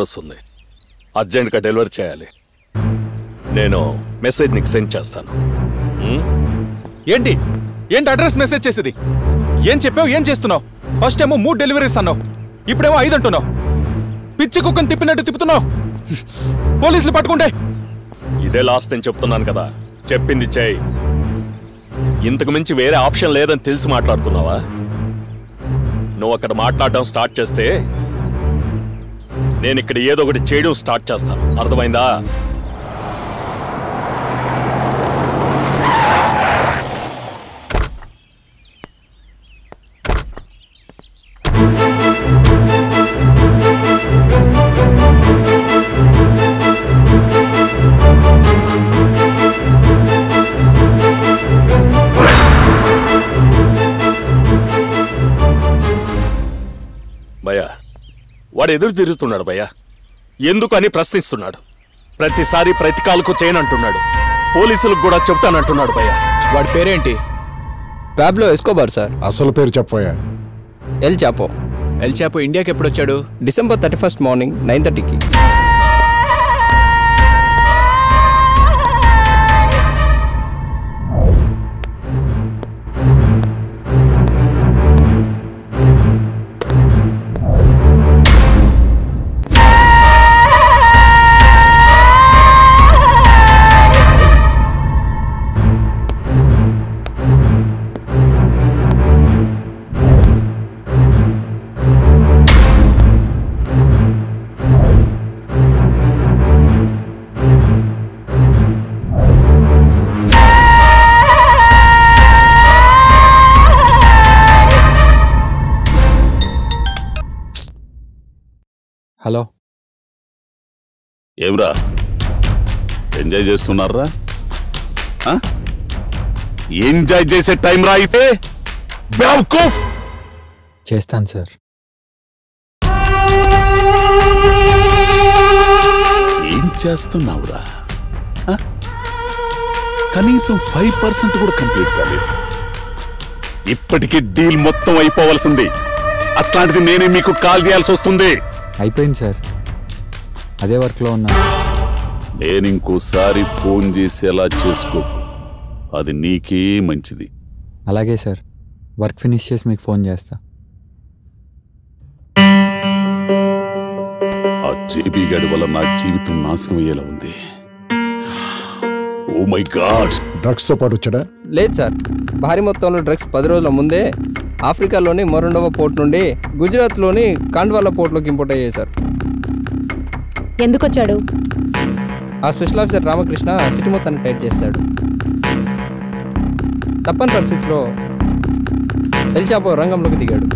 వస్తుంది, అర్జెంట్గా డెలివరీ చేయాలి. నేను మెసేజ్ నీకు సెండ్ చేస్తాను. ఏంటి అడ్రస్ మెసేజ్ చేసేది? ఏం చెప్పావు, ఏం చేస్తున్నావు? ఫస్ట్ ఏమో 3 డెలివరీస్ అన్నావు, ఇప్పుడేమో 5 అంటున్నావు. పిచ్చి కుక్కని తిప్పినట్టు తిప్పుతున్నావు. పోలీసులు పట్టుకుంటే ఇదే లాస్ట్ నేను చెప్తున్నాను కదా, చెప్పింది చేయి. ఇంతకు మించి వేరే ఆప్షన్ లేదని తెలిసి మాట్లాడుతున్నావా? నువ్వు అక్కడ మాట్లాడడం స్టార్ట్ చేస్తే నేను ఇక్కడ ఏదో ఒకటి చేయడం స్టార్ట్ చేస్తాను, అర్థమైందా? భయ్యా, వాడు ఎదురు తిరుగుతున్నాడు భయ్యా. ఎందుకు అని ప్రశ్నిస్తున్నాడు. ప్రతిసారి ప్రతి కాలుకు చేయనంటున్నాడు. పోలీసులకు కూడా చెప్తానంటున్నాడు భయ్యా. వాడి పేరేంటి? Pablo Escobar sir. అసలు పేరు చెప్పోయా? ఎల్ చాపో. ఎల్ చాపో ఇండియాకి ఎప్పుడు వచ్చాడు? December 31st మార్నింగ్ 9:30కి. హలో, ఏమ్రా ఎంజాయ్ చేస్తున్నారా? ఎంజాయ్ చేసే టైం రా అయితే. చేస్తాను సార్. ఏం చేస్తున్నావురా? కనీసం 5% కూడా కంప్లీట్ కాలేదు. ఇప్పటికీ డీల్ మొత్తం అయిపోవలసింది. అట్లాంటిది నేనే మీకు కాల్ చేయాల్సి వస్తుంది. అయిపోయింది సార్, అదే వర్క్లో ఉన్నా. నేను ఇంకోసారి ఫోన్ చేసేలా చేసుకోకు, అది నీకే మంచిది. అలాగే సార్, వర్క్ ఫినిష్ చేసి మీకు ఫోన్ చేస్తా. ఆ జేబీ గడి వల్ల నా జీవితం నాశనం అయ్యేలా ఉంది. Oh my God. డ్రగ్స్ తో పాటు వచ్చాడా? లేదు సార్, భారీ మొత్తంలో డ్రగ్స్ 10 రోజుల ముందే ఆఫ్రికాలోని మొరండోవా పోర్ట్ నుండి గుజరాత్లోని కాండ్వాలా పోర్ట్లోకి ఇంపోర్ట్ అయ్యాయి సార్. ఎందుకు వచ్చాడు? ఆ స్పెషల్ ఆఫీసర్ రామకృష్ణ సిటీ మొత్తాన్ని టైట్ చేశాడు. తప్పని పరిస్థితిలో ఎల్ చాపో రంగంలోకి దిగాడు.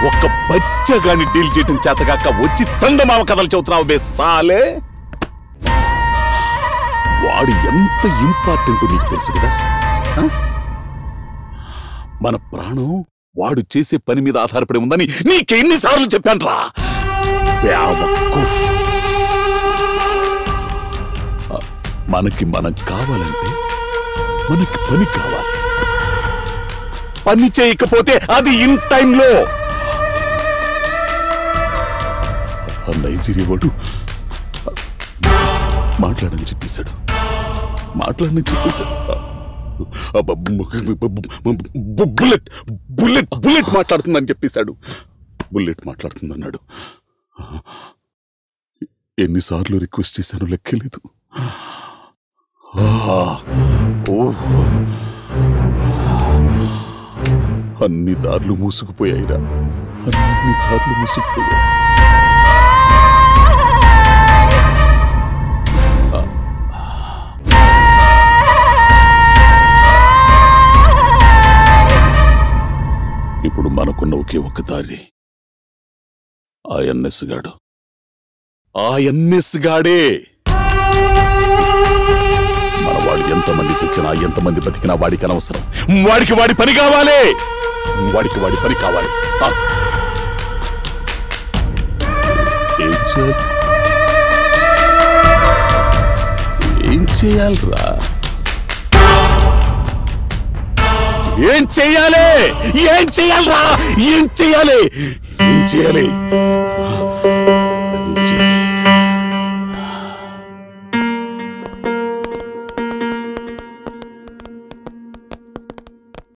ఒక్క బచ్చగాని డీల్ చేయటం చేతగాక వచ్చి చందమామ కథలు చెబుతున్నావు బే సాలే. వాడు ఎంత ఇంపార్టెంట్ నీకు తెలుసు కదా. మన ప్రాణం వాడు చేసే పని మీద ఆధారపడి ఉందని నీకెన్నిసార్లు చెప్పాను రా. మనకి మనం కావాలంటే మనకి పని కావాలి. పని చేయకపోతే అది ఇన్ టైంలో ఆ నైజీరియా వాడు మాట్లాడని చెప్పేశాడు. బుల్లెట్ బుల్లెట్ బుల్లెట్ మాట్లాడుతుందని చెప్పేశాడు. బుల్లెట్ మాట్లాడుతుందన్నాడు. ఎన్నిసార్లు రిక్వెస్ట్ చేశాను లెక్కలేదు. అన్ని దారులు మూసుకుపోయాయిరా, అన్ని దారులు మూసుకుపోయాయి. ఇప్పుడు మనకున్న ఒకే ఒక్క దారి ఆ ఎన్ఎస్ గాడు. ఆ ఎన్ఎస్ గాడే మన వాడు ఎంతమంది చచ్చినా ఎంతమంది బతికినా వాడికి అనవసరం. వాడికి వాడి పని కావాలి, వాడికి వాడి పని కావాలి. ఏం చేయాలరా? ఏం చెయ్యాలి? ఏం చెయ్యాలరా? ఏం చెయ్యాలి? ఏం చెయ్యాలి?